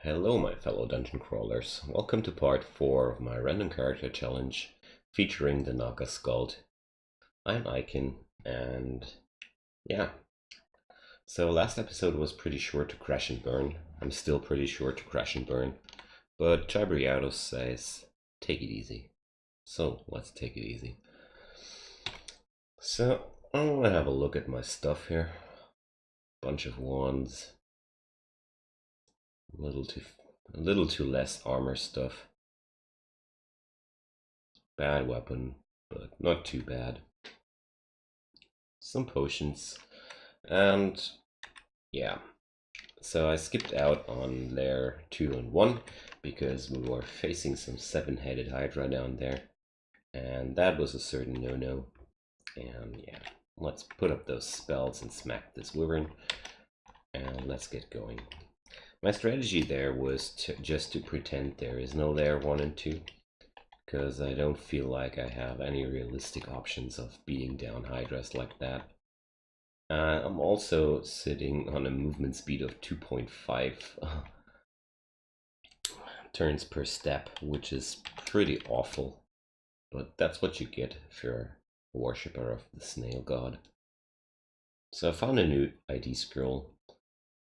Hello, my fellow dungeon crawlers. Welcome to part 4 of my random character challenge featuring the Naga Skald. I'm Aiken, and yeah. So last episode was pretty short to crash and burn. I'm still pretty short to crash and burn, but Chibriados says take it easy. So let's take it easy. So I'm gonna have a look at my stuff here. Bunch of wands. A little too less armor stuff. Bad weapon, but not too bad. Some potions, and yeah. So I skipped out on layer 2 and 1 because we were facing some 7-headed Hydra down there, and that was a certain no-no. And yeah, let's put up those spells and smack this wyvern, and let's get going. My strategy there was just to pretend there is no layer 1 and 2, because I don't feel like I have any realistic options of beating down Hydras like that. I'm also sitting on a movement speed of 2.5 turns per step, which is pretty awful, but that's what you get if you're a worshipper of the snail god. So I found a new ID scroll,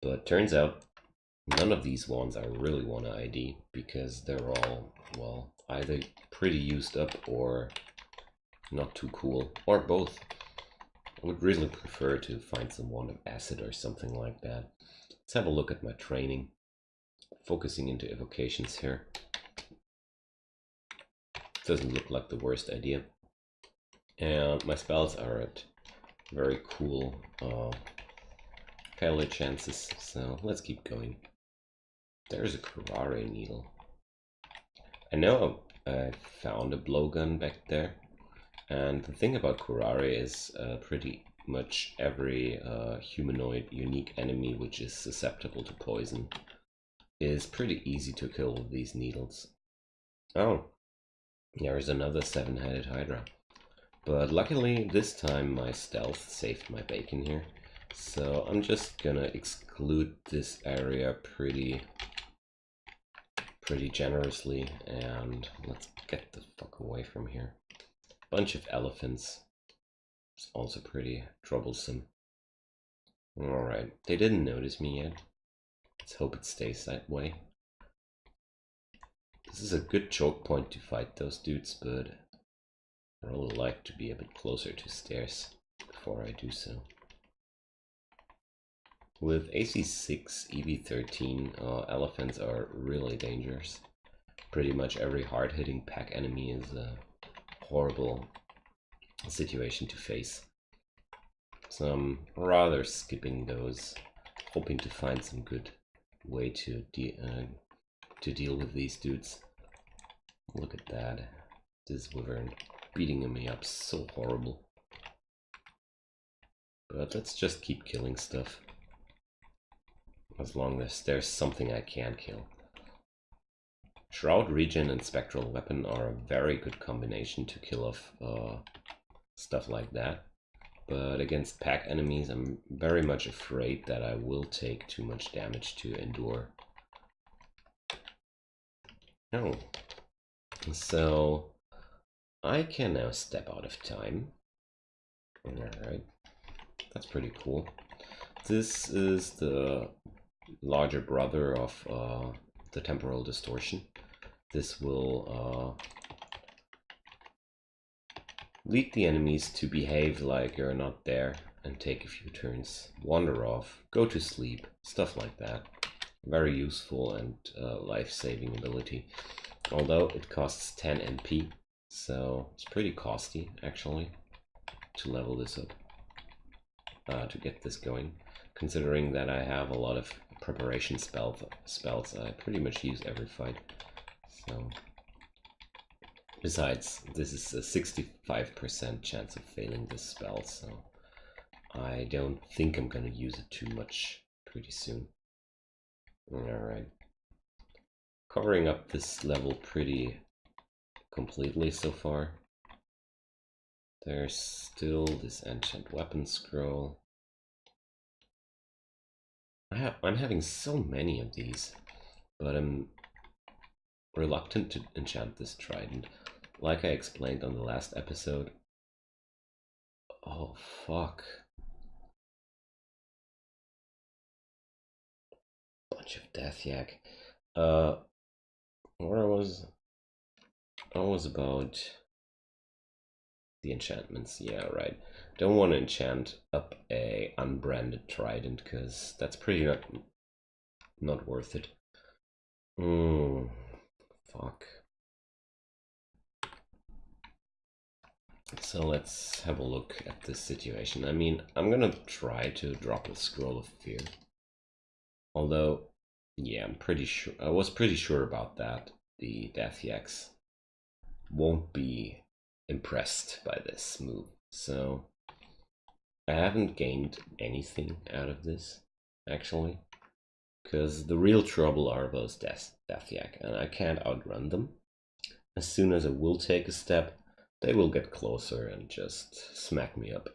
but turns out none of these ones I really want to ID because they're all, well, either pretty used up or not too cool, or both. I would really prefer to find someone of acid or something like that. Let's have a look at my training. Focusing into evocations here. Doesn't look like the worst idea. And my spells are at very cool failure chances, so let's keep going. There's a Kurare needle. I know I found a blowgun back there. And the thing about Kurare is pretty much every humanoid unique enemy which is susceptible to poison is pretty easy to kill with these needles. Oh, there's another 7-headed Hydra. But luckily this time my stealth saved my bacon here. So I'm just gonna exclude this area pretty generously, and let's get the fuck away from here. Bunch of elephants. It's also pretty troublesome. Alright, they didn't notice me yet. Let's hope it stays that way. This is a good choke point to fight those dudes, but I really like to be a bit closer to stairs before I do so. With AC 6, EV 13, elephants are really dangerous. Pretty much every hard-hitting pack enemy is a horrible situation to face. So I'm rather skipping those, hoping to find some good way to deal with these dudes. Look at that. This wyvern beating me up so horrible. But let's just keep killing stuff. As long as there's something I can kill. Shroud, Regen, and Spectral Weapon are a very good combination to kill off stuff like that. But against pack enemies, I'm very much afraid that I will take too much damage to endure. Oh. So I can now step out of time. Alright. That's pretty cool. This is the larger brother of the temporal distortion. This will lead the enemies to behave like you're not there and take a few turns, wander off, go to sleep, stuff like that. Very useful and life-saving ability. Although it costs 10 NP, so it's pretty costly actually to level this up, to get this going. Considering that I have a lot of preparation spells I pretty much use every fight. So besides, this is a 65% chance of failing this spell, so I don't think I'm gonna use it too much pretty soon. Alright. Covering up this level pretty completely so far. There's still this ancient weapon scroll. I'm having so many of these. but I'm reluctant to enchant this trident. Like I explained on the last episode. Oh, fuck. Bunch of death yak. Where I was about the enchantments. Yeah, right. Don't want to enchant up a unbranded trident because that's pretty not worth it. Fuck. So let's have a look at this situation. I mean, I'm gonna try to drop a Scroll of Fear. Although, yeah, I'm pretty sure, I was pretty sure about that. The Death Yaks won't be impressed by this move. So I haven't gained anything out of this, actually. Because the real trouble are those Death Yak, and I can't outrun them. As soon as I will take a step, they will get closer and just smack me up.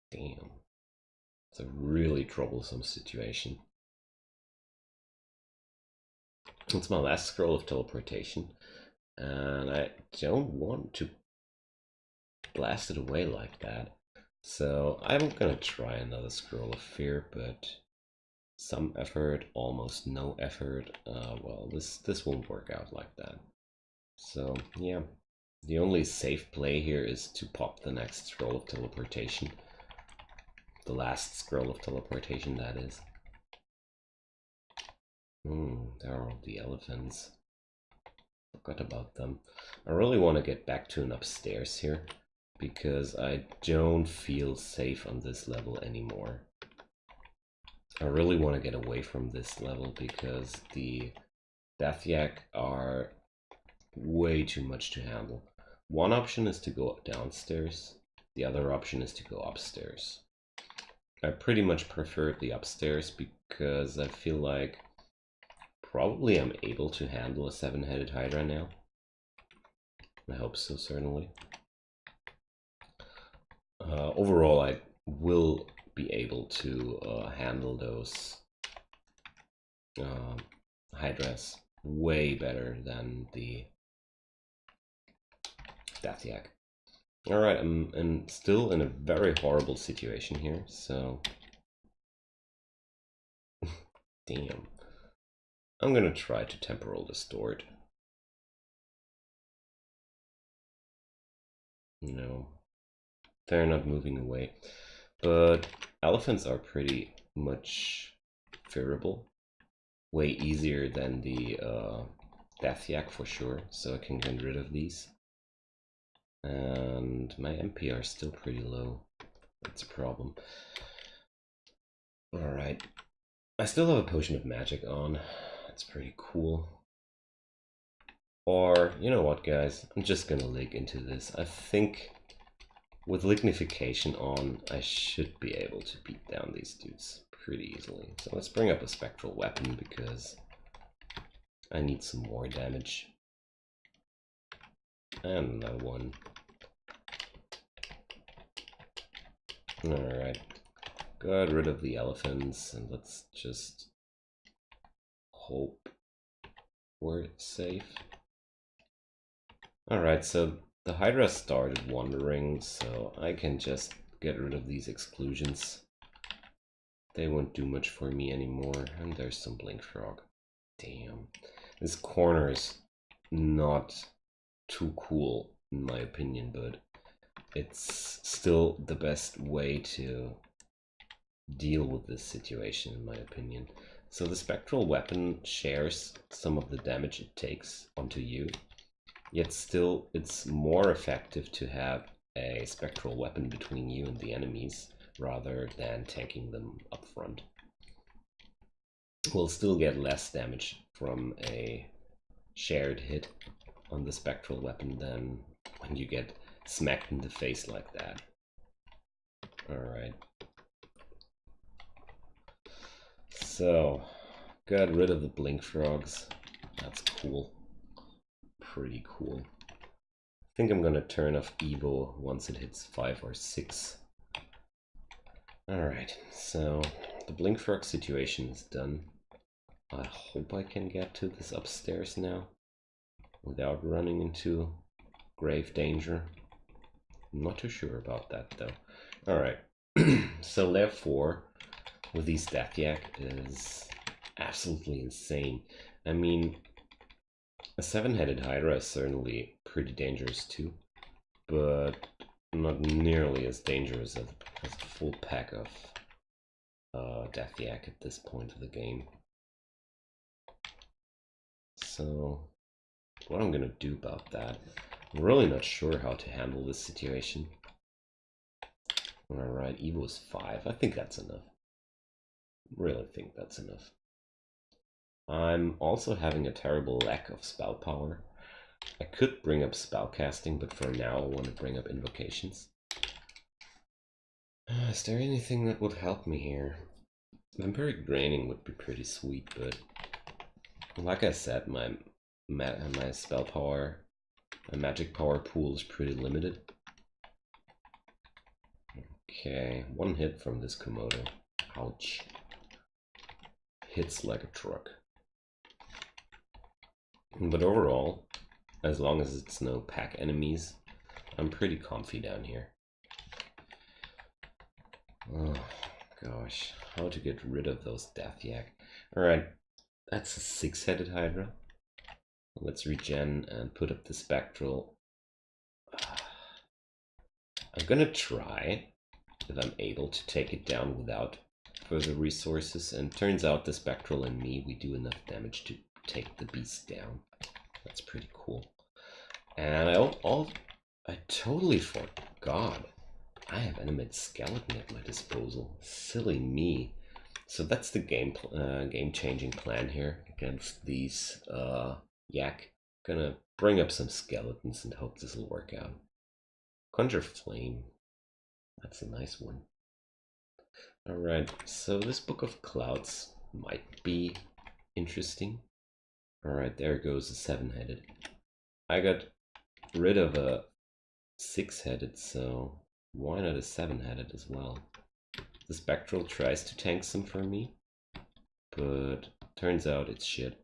Damn. It's a really troublesome situation. It's my last scroll of teleportation, and I don't want to blast it away like that. So I'm gonna try another Scroll of Fear, but some effort, almost no effort. Well, this won't work out like that. So yeah, the only safe play here is to pop the next Scroll of Teleportation. The last Scroll of Teleportation, that is. There are all the elephants. Forgot about them. I really want to get back to an upstairs here, because I don't feel safe on this level anymore. I really want to get away from this level because the Death Yak are way too much to handle. One option is to go downstairs, the other option is to go upstairs. I pretty much prefer the upstairs because I feel like probably I'm able to handle a 7-headed Hydra now. I hope so, certainly. Overall, I will be able to handle those Hydras way better than the Death Yak. Alright, I'm still in a very horrible situation here, so... Damn. I'm gonna try to temporal distort. No. They're not moving away. But elephants are pretty much fearable. Way easier than the Death Yak for sure, so I can get rid of these. And my MP are still pretty low. That's a problem. Alright. I still have a Potion of Magic on. That's pretty cool. Or, you know what, guys? I'm just gonna lig into this. I think with lignification on, I should be able to beat down these dudes pretty easily. So let's bring up a Spectral Weapon because I need some more damage. And another one. Alright. Got rid of the elephants and let's just hope we're safe. Alright, so the Hydra started wandering, so I can just get rid of these exclusions. They won't do much for me anymore. And there's some Blink Frog. Damn. This corner is not too cool in my opinion, but it's still the best way to deal with this situation in my opinion. So the Spectral Weapon shares some of the damage it takes onto you. Yet still, it's more effective to have a Spectral Weapon between you and the enemies rather than tanking them up front. We'll still get less damage from a shared hit on the Spectral Weapon than when you get smacked in the face like that. Alright. So, got rid of the Blink Frogs. That's cool. Pretty cool. I think I'm gonna turn off Evo once it hits 5 or 6. Alright, so the Blink Frog situation is done. I hope I can get to this upstairs now without running into grave danger. I'm not too sure about that though. Alright, so layer 4 with these Death Yak is absolutely insane. I mean, a 7-headed Hydra is certainly pretty dangerous too, but not nearly as dangerous as a full pack of Death Yak at this point of the game. So, what I'm gonna do about that, I'm really not sure how to handle this situation. Alright, Evo is 5. I think that's enough. Really think that's enough. I'm also having a terrible lack of spell power. I could bring up spellcasting, but for now I want to bring up invocations. Is there anything that would help me here? Vampiric Draining would be pretty sweet, but like I said, my spell power, my magic power pool is pretty limited. Okay, one hit from this Komodo. Ouch. Hits like a truck. But overall, as long as it's no pack enemies, I'm pretty comfy down here. Oh gosh, how to get rid of those Death Yak. Alright, that's a 6-headed Hydra. Let's regen and put up the Spectral. I'm gonna try if I'm able to take it down without further resources, and turns out the Spectral and me, we do enough damage to take the beast down. That's pretty cool. And I totally forgot. I have animate skeleton at my disposal. Silly me. So that's the game-changing plan here against these Yak. Gonna bring up some skeletons and hope this will work out. Conjure Flame. That's a nice one. Alright, so this Book of Clouds might be interesting. Alright, there goes a 7-headed. I got rid of a 6-headed, so why not a 7-headed as well? The Spectral tries to tank some for me, but turns out it's shit.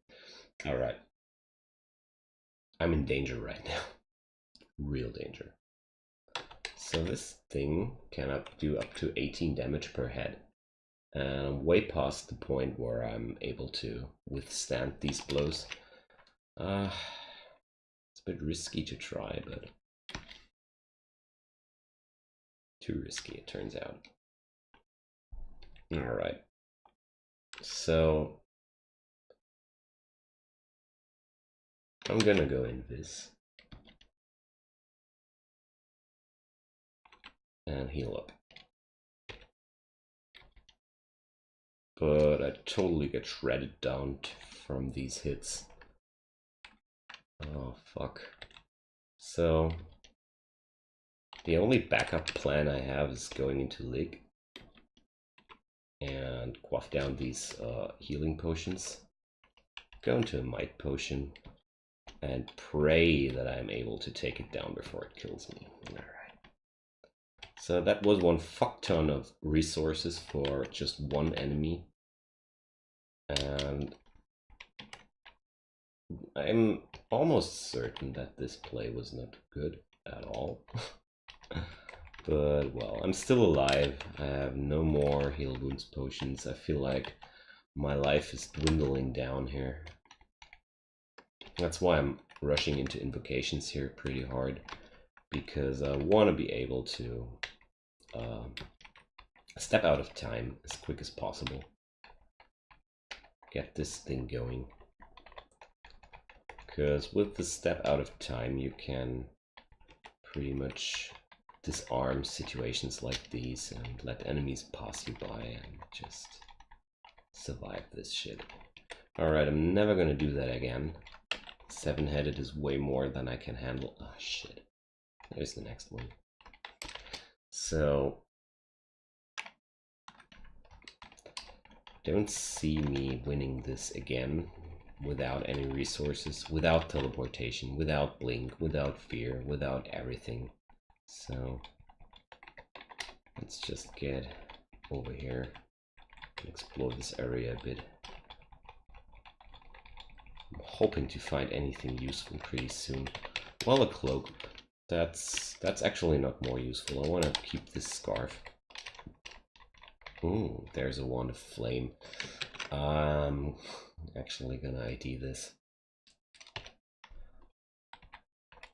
Alright. I'm in danger right now. Real danger. So this thing can do up to 18 damage per head. And I'm way past the point where I'm able to withstand these blows. It's a bit risky to try, but too risky it turns out. Alright. So I'm gonna go in this and heal up. But I totally get shredded down from these hits. Oh fuck. So the only backup plan I have is going into Lig and quaff down these healing potions. Go into a Might Potion and pray that I'm able to take it down before it kills me. Alright. So that was one fuck ton of resources for just one enemy. And I'm almost certain that this play was not good at all. But well, I'm still alive. I have no more heal wounds potions. I feel like my life is dwindling down here. That's why I'm rushing into invocations here pretty hard, because I want to be able to step out of time as quick as possible. Get this thing going. Because with the step out of time, you can pretty much disarm situations like these and let enemies pass you by and just survive this shit. Alright, I'm never gonna do that again. 7-headed is way more than I can handle. Oh shit. There's the next one. So don't see me winning this again without any resources, without teleportation, without blink, without fear, without everything. So let's just get over here and explore this area a bit. hoping to find anything useful pretty soon. Well, a cloak. That's actually not more useful. I want to keep this scarf. Ooh, there's a wand of flame. Actually gonna ID this.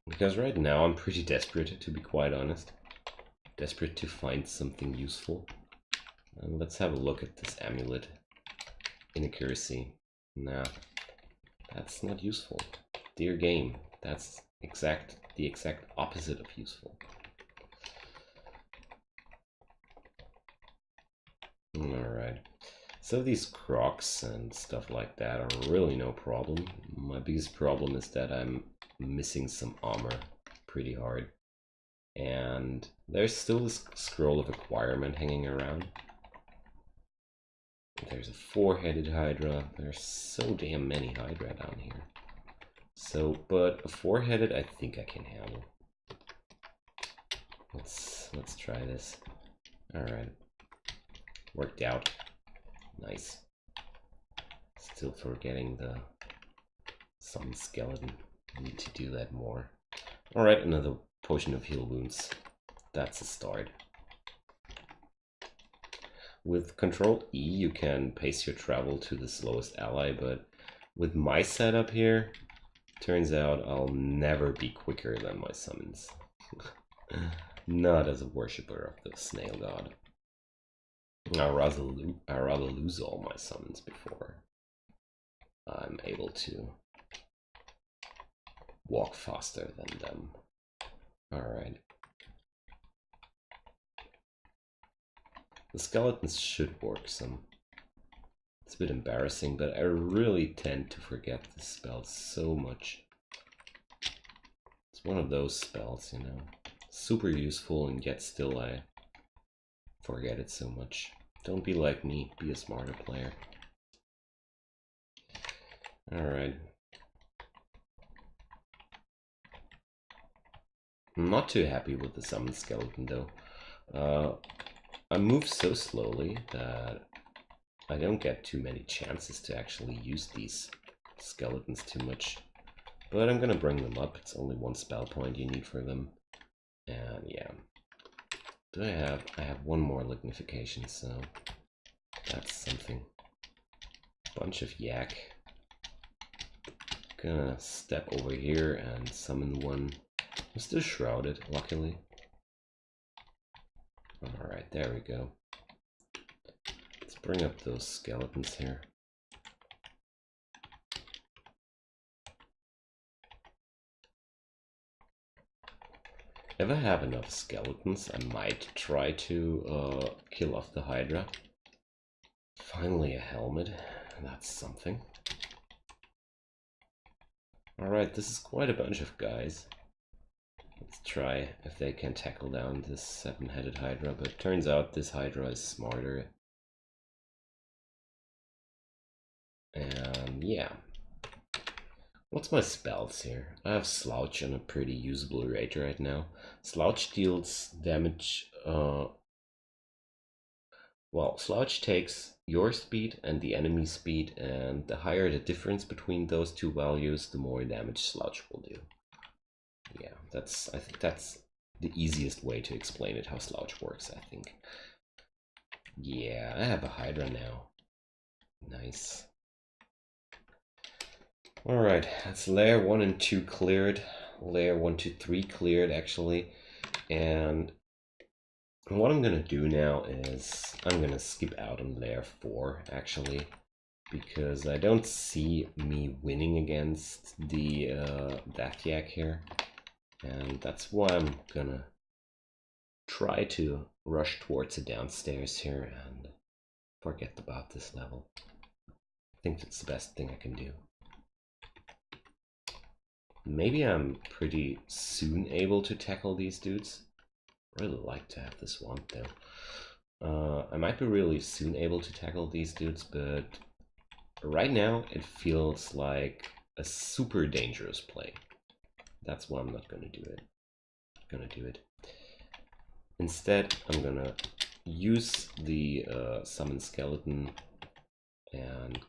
Because right now I'm pretty desperate, to be quite honest. Desperate to find something useful. And let's have a look at this amulet. Inaccuracy. Nah, that's not useful. Dear game, that's the exact opposite of useful. Alright. So these crocs and stuff like that are really no problem. My biggest problem is that I'm missing some armor pretty hard. And there's still this scroll of acquirement hanging around. There's a four-headed hydra. There's so damn many hydra down here. So, but a four-headed I think I can handle. Let's try this. Alright. Worked out. Nice. Still forgetting the summon skeleton. Need to do that more. Alright, another potion of heal wounds. That's a start. With Control E you can pace your travel to the slowest ally, but with my setup here, turns out I'll never be quicker than my summons. Not as a worshipper of the snail god. I'd rather lose all my summons before I'm able to walk faster than them. Alright. The skeletons should work some. It's a bit embarrassing, but I really tend to forget this spell so much. It's one of those spells, you know. Super useful, and yet still I forget it so much. Don't be like me, be a smarter player. Alright. I'm not too happy with the summoned skeleton though. I move so slowly that I don't get too many chances to actually use these skeletons too much. But I'm gonna bring them up. It's only one spell point you need for them. And yeah. Do I have one more lignification, so that's something. Bunch of yak. Gonna step over here and summon one. I'm still shrouded, luckily. Alright, there we go. Let's bring up those skeletons here. If I have enough skeletons, I might try to kill off the Hydra. Finally a helmet, that's something. Alright, this is quite a bunch of guys. Let's try if they can tackle down this seven-headed Hydra, but it turns out this Hydra is smarter. And yeah. What's my spells here? I have Slouch on a pretty usable rate right now. Slouch deals damage, well, Slouch takes your speed and the enemy speed, and the higher the difference between those two values, the more damage Slouch will do. Yeah, I think that's the easiest way to explain it, how Slouch works, I think. Yeah, I have a Hydra now. Nice. Alright, that's layer 1 and 2 cleared. Layer 1 to 3 cleared, actually. And what I'm gonna do now is I'm gonna skip out on layer 4, actually. Because I don't see me winning against the Death Yak here. And that's why I'm gonna try to rush towards the downstairs here and forget about this level. I think that's the best thing I can do. Maybe I'm pretty soon able to tackle these dudes. I really like to have this wand though. I might be really soon able to tackle these dudes, but right now it feels like a super dangerous play. That's why I'm not gonna do it. Instead, I'm gonna use the summon skeleton and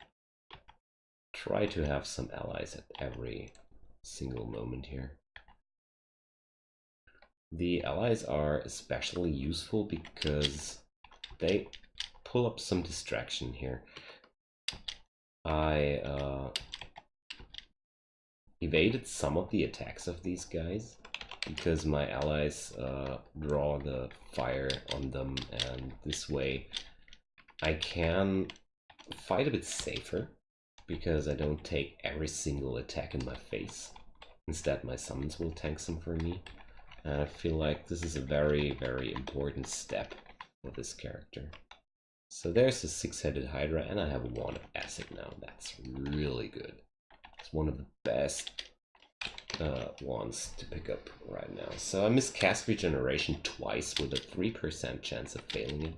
try to have some allies at every single moment here. The allies are especially useful because they pull up some distraction here. I evaded some of the attacks of these guys because my allies draw the fire on them, and this way I can fight a bit safer because I don't take every single attack in my face. Instead, my summons will tank some for me. And I feel like this is a very, very important step for this character. So there's a 6-headed Hydra, and I have a wand of acid now. That's really good. It's one of the best wands to pick up right now. So I missed cast regeneration twice with a 3% chance of failing it.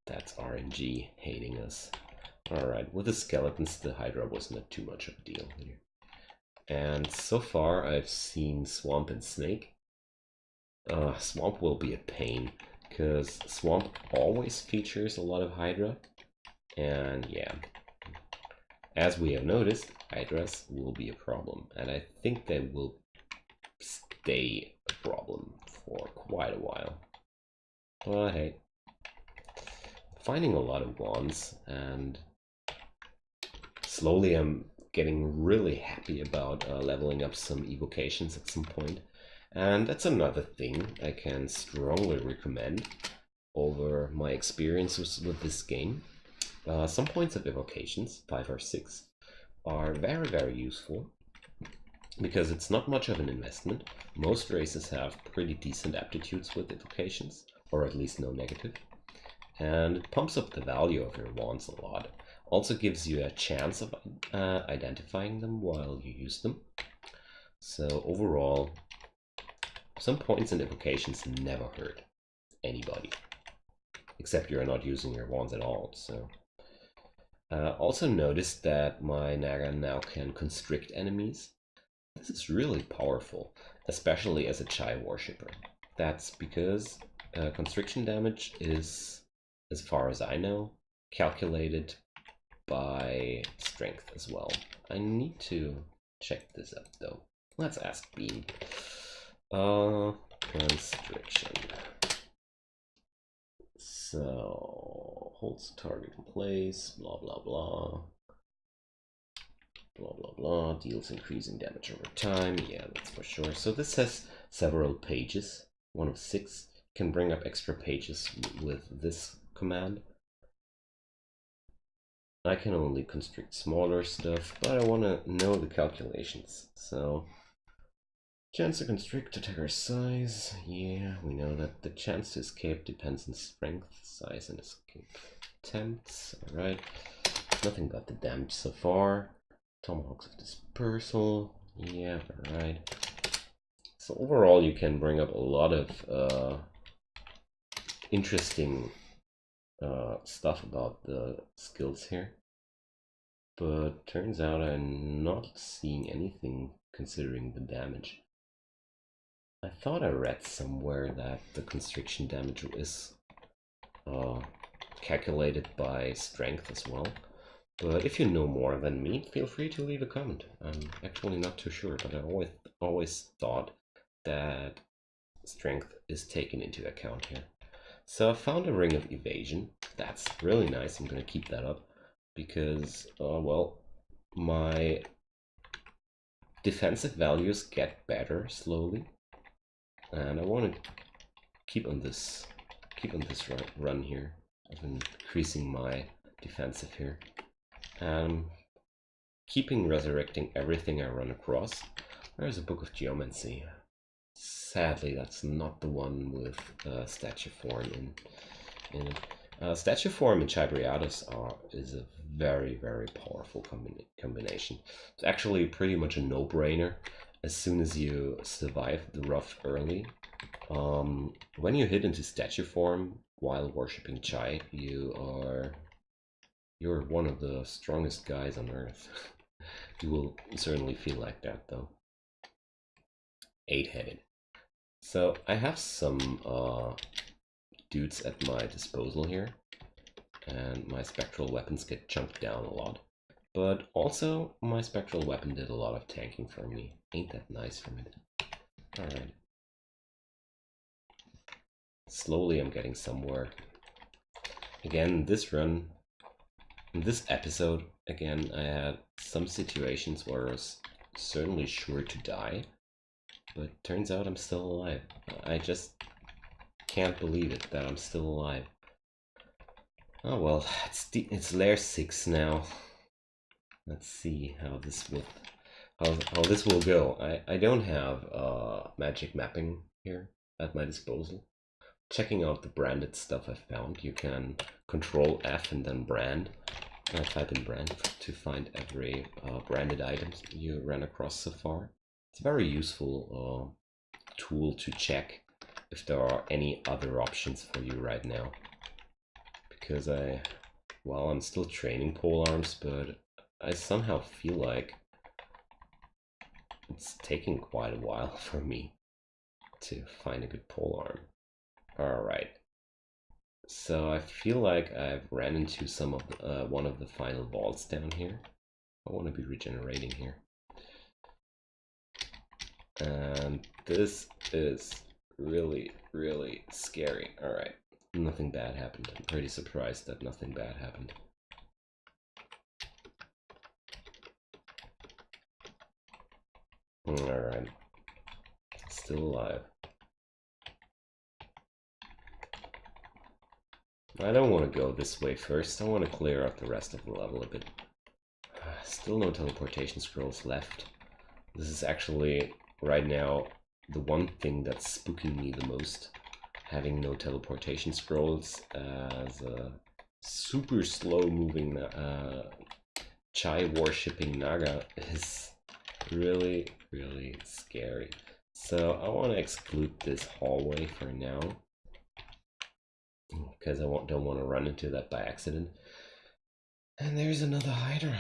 That's RNG hating us. Alright, with the skeletons, the Hydra was not too much of a deal here. And so far I've seen Swamp and Snake. Swamp will be a pain, because Swamp always features a lot of Hydra. And yeah, as we have noticed, Hydras will be a problem. And I think they will stay a problem for quite a while. But hey, finding a lot of wands, and slowly I'm getting really happy about leveling up some evocations at some point. And that's another thing I can strongly recommend over my experiences with this game. Some points of evocations, 5 or 6, are very, very useful because it's not much of an investment. Most races have pretty decent aptitudes with evocations, or at least no negative. And it pumps up the value of your wands a lot. Also gives you a chance of identifying them while you use them. So overall, some points and evocations never hurt anybody, except you're not using your wands at all. So also noticed that my Naga now can constrict enemies. This is really powerful, especially as a Chai worshipper. That's because constriction damage is, as far as I know, calculated by strength as well. I need to check this up though. Let's ask Beam. Constriction. So holds target in place, blah blah blah. Blah blah blah, deals increasing damage over time. Yeah, that's for sure. So this has several pages, 1 of 6. Can bring up extra pages with this command. I can only constrict smaller stuff, but I want to know the calculations. So, chance to constrict attacker's size. Yeah, we know that the chance to escape depends on strength, size, and escape attempts. Alright, nothing but the damage so far. Tomahawks of Dispersal. Yeah, alright. So overall you can bring up a lot of interesting stuff about the skills here, but turns out I'm not seeing anything considering the damage. I thought I read somewhere that the constriction damage is calculated by strength as well, but if you know more than me, feel free to leave a comment. I'm actually not too sure, but I always thought that strength is taken into account here. So I found a ring of evasion. That's really nice. I'm going to keep that up because, well, my defensive values get better slowly, and I want to keep on this run here. I've been increasing my defensive here, and keeping resurrecting everything I run across. There's a Book of Geomancy. Sadly, that's not the one with statue form in it. Statue form and Chibriatus is a very, very powerful combination. It's actually pretty much a no-brainer as soon as you survive the rough early. When you hit into statue form while worshipping Chai, you're one of the strongest guys on earth. You will certainly feel like that though. 8-headed. So I have some dudes at my disposal here. and my spectral weapons get chunked down a lot. But also, my spectral weapon did a lot of tanking for me. Ain't that nice from it? Alright. Slowly I'm getting somewhere. Again, this run, in this episode, again, I had some situations where I was certainly sure to die. But turns out I'm still alive. I just can't believe it that I'm still alive. Oh well, it's layer 6 now. Let's see how this will go. I don't have magic mapping here at my disposal. Checking out the branded stuff I found, you can Control F and then brand. I type in brand to find every branded item you ran across so far. It's a very useful tool to check if there are any other options for you right now. Because I'm still training pole arms, but I somehow feel like it's taking quite a while for me to find a good pole arm. Alright. So I feel like I've ran into some of one of the final vaults down here. I want to be regenerating here. And this is really, really scary. Alright, nothing bad happened. I'm pretty surprised that nothing bad happened. Alright, still alive. I don't want to go this way first. I want to clear out the rest of the level a bit. Still no teleportation scrolls left. This is actually, right now, the one thing that's spooking me the most. Having no teleportation scrolls as a super slow moving Chai worshipping Naga is really, really scary. So I want to exclude this hallway for now, because I don't want to run into that by accident. And there's another Hydra.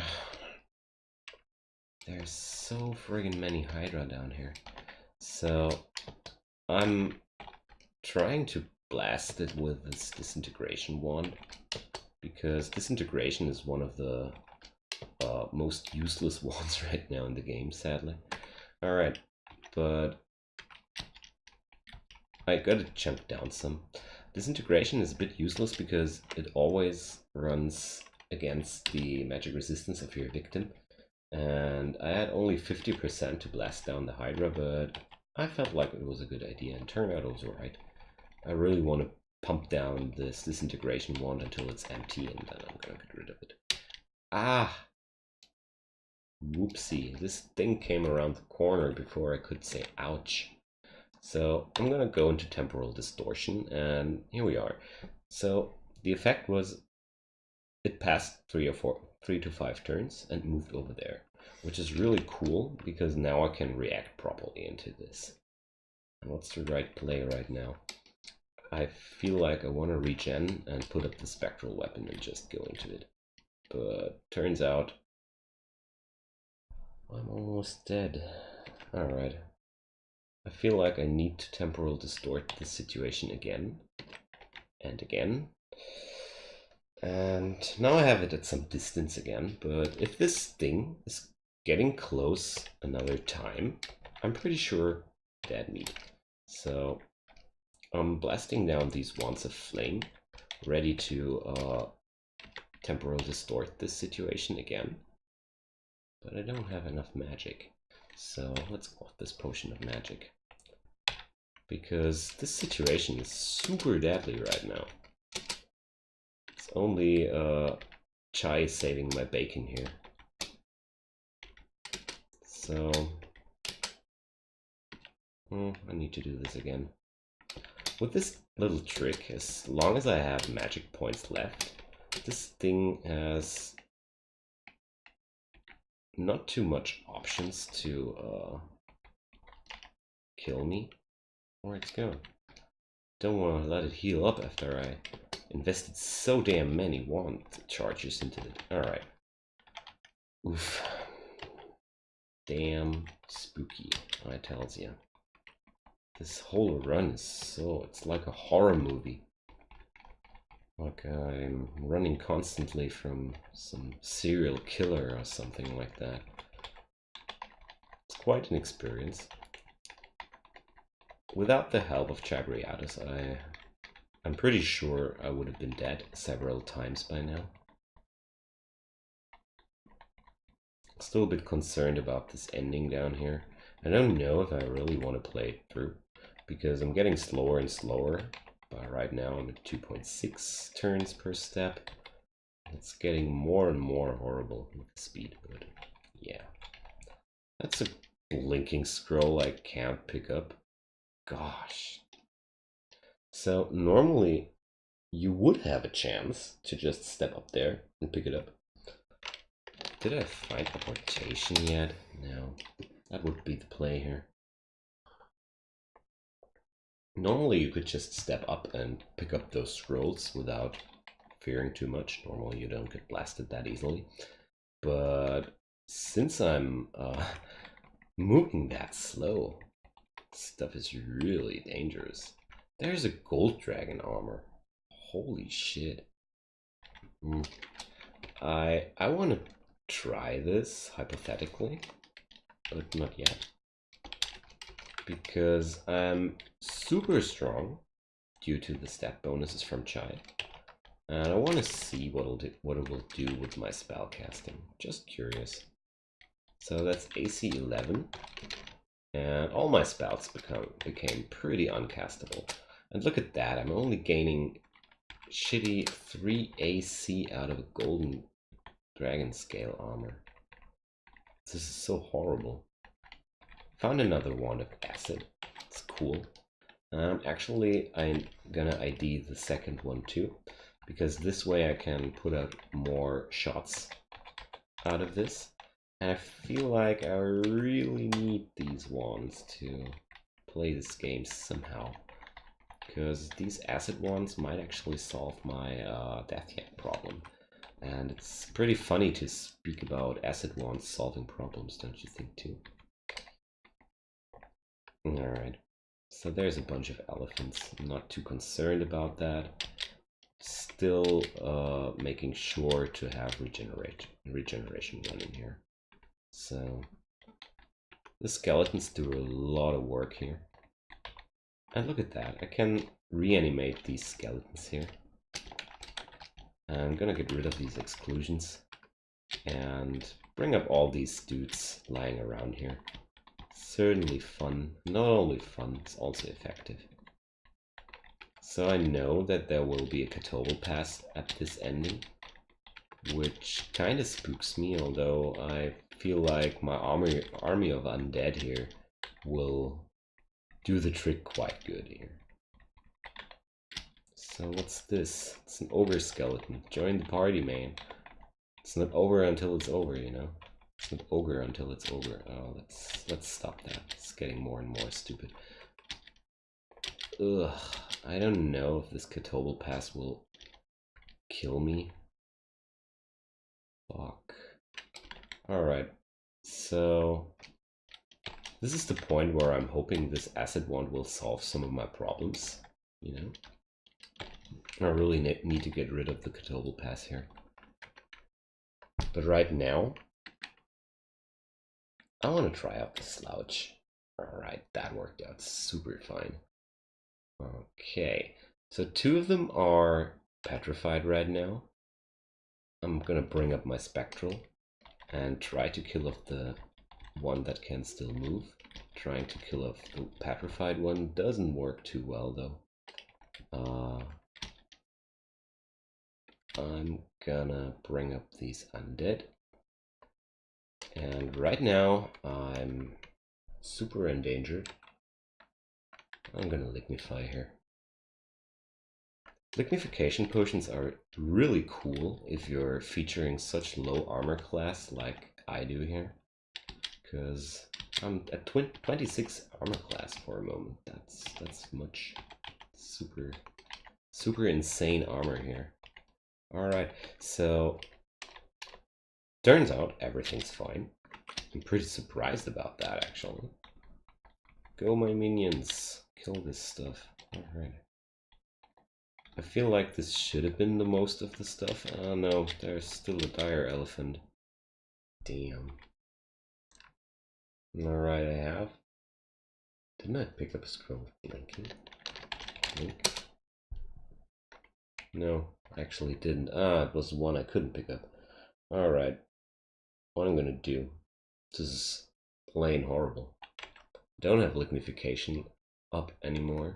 There's so friggin' many Hydra down here. So I'm trying to blast it with this disintegration wand, because disintegration is one of the most useless wands right now in the game, sadly. Alright, but I gotta chunk down some. Disintegration is a bit useless because it always runs against the magic resistance of your victim. And I had only 50% to blast down the Hydra, but I felt like it was a good idea, and turned out it was alright. I really want to pump down this disintegration wand until it's empty, and then I'm gonna get rid of it. Ah! Whoopsie, this thing came around the corner before I could say ouch. So I'm gonna go into temporal distortion, and here we are. So the effect was it passed 3 to 5 turns and moved over there, which is really cool because now I can react properly into this. And what's the right play right now? I feel like I want to regen and put up the spectral weapon and just go into it. But turns out I'm almost dead. Alright. I feel like I need to temporal distort this situation again and again. And now I have it at some distance again, but if this thing is getting close another time, I'm pretty sure dead meat. So I'm blasting down these wands of flame, ready to temporal distort this situation again. But I don't have enough magic, so let's go off this potion of magic. Because this situation is super deadly right now. It's only Chai saving my bacon here. So I need to do this again. With this little trick, as long as I have magic points left, this thing has not too much options to kill me. Where'd it go? Don't want to let it heal up after I invested so damn many wand charges into it. Alright. Oof. Damn spooky, I tells ya. This whole run is it's like a horror movie. Like I'm running constantly from some serial killer or something like that. It's quite an experience. Without the help of Chagriatus, I'm pretty sure I would have been dead several times by now. Still a bit concerned about this ending down here. I don't know if I really want to play it through, because I'm getting slower and slower. But right now I'm at 2.6 turns per step. It's getting more and more horrible with the speed, but yeah. That's a blinking scroll I can't pick up. Gosh. So normally you would have a chance to just step up there and pick it up. Did I find teleportation yet? No. That would be the play here. Normally you could just step up and pick up those scrolls without fearing too much. Normally you don't get blasted that easily. But since I'm moving that slow, stuff is really dangerous. There's a gold dragon armor. Holy shit. I want to try this hypothetically, but not yet. Because I'm super strong due to the stat bonuses from Chai. And I want to see what it will do with my spell casting. Just curious. So that's AC 11. And all my spells became pretty uncastable. And look at that, I'm only gaining shitty 3 AC out of a golden dragon scale armor. This is so horrible. Found another wand of acid. It's cool. Actually, I'm gonna ID the second one too, because this way I can put out more shots out of this. And I feel like I really need these wands to play this game somehow, because these acid wands might actually solve my death yak problem. And it's pretty funny to speak about acid wands solving problems, don't you think too? Alright, so there's a bunch of elephants. I'm not too concerned about that. Still making sure to have regeneration running here. So the skeletons do a lot of work here. And look at that, I can reanimate these skeletons here. I'm gonna get rid of these exclusions and bring up all these dudes lying around here. Certainly fun. Not only fun, it's also effective. So I know that there will be a Catobal pass at this ending, which kinda spooks me, although I feel like my army of undead here will do the trick quite good here. So what's this? It's an ogre skeleton. Join the party, man. It's not over until it's over, you know? It's not ogre until it's over. Oh, let's stop that. It's getting more and more stupid. Ugh, I don't know if this Catobal pass will kill me. Fuck. Alright, so this is the point where I'm hoping this acid wand will solve some of my problems, you know? I really need to get rid of the Catobal pass here. But right now, I want to try out the slouch. Alright, that worked out super fine. Okay, so 2 of them are petrified right now. I'm gonna bring up my spectral and try to kill off the one that can still move. Trying to kill off the petrified one doesn't work too well though. I'm gonna bring up these undead. And right now I'm super endangered. I'm gonna lignify here. Lignification potions are really cool if you're featuring such low armor class like I do here. Because I'm at 26 armor class for a moment. That's much. Super insane armor here. Alright, so turns out everything's fine. I'm pretty surprised about that actually. Go my minions, kill this stuff. Alright. I feel like this should have been the most of the stuff. Oh no, there's still a dire elephant. Damn. Alright, I have. Didn't I pick up a scroll of blinking? Blink. No, actually didn't. Ah, it was one I couldn't pick up. Alright. What I'm gonna do. This is plain horrible. Don't have lignification up anymore.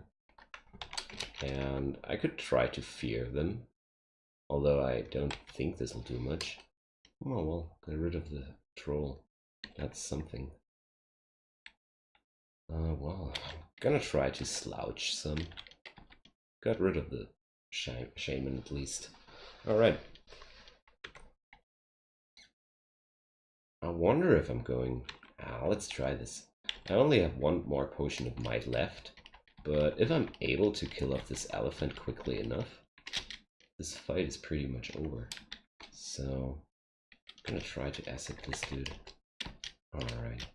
And I could try to fear them. Although I don't think this will do much. Oh well, get rid of the troll. That's something. Well, I'm gonna try to slouch some. Got rid of the shaman at least. Alright. I wonder if I'm going... let's try this. I only have one more potion of might left. But if I'm able to kill off this elephant quickly enough, this fight is pretty much over. So, I'm gonna try to acid this dude. Alright.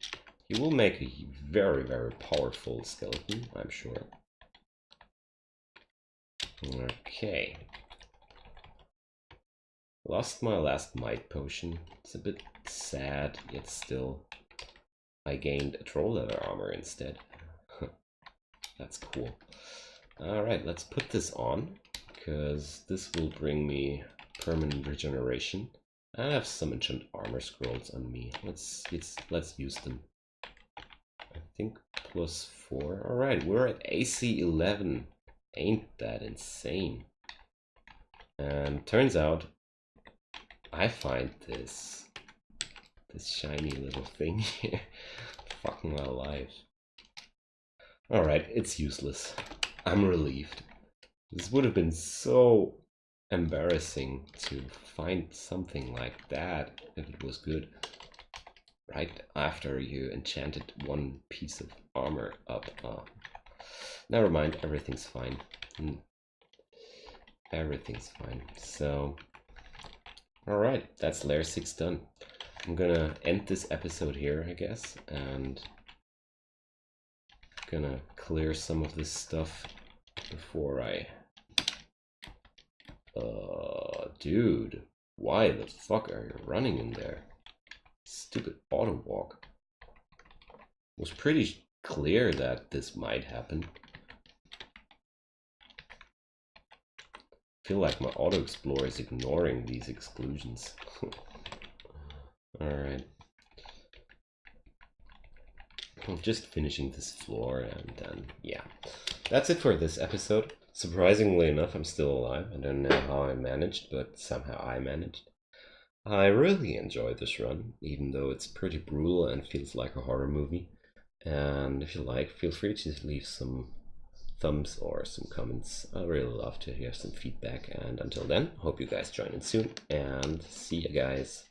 He will make a very, very powerful skeleton, I'm sure. Okay. Lost my last might potion. It's a bit sad, yet still. I gained a troll leather armor instead. That's cool. Alright, let's put this on, because this will bring me permanent regeneration. I have some enchant armor scrolls on me. Let's use them. I think +4. Alright, we're at AC 11. Ain't that insane? And turns out I find this shiny little thing here. Fucking my life. Alright, it's useless. I'm relieved. This would have been so embarrassing to find something like that if it was good. Right after you enchanted one piece of armor up. Never mind, everything's fine. Everything's fine. So, alright, that's layer 6 done. I'm gonna end this episode here, I guess, and gonna clear some of this stuff before I... dude, why the fuck are you running in there? Stupid auto walk. It was pretty clear that this might happen. I feel like my auto explorer is ignoring these exclusions. Alright. I'm just finishing this floor and then, yeah. That's it for this episode. Surprisingly enough, I'm still alive. I don't know how I managed, but somehow I managed. I really enjoyed this run, even though it's pretty brutal and feels like a horror movie. And if you like, feel free to leave some thumbs or some comments. I really love to hear some feedback. And until then, hope you guys join in soon and see you guys.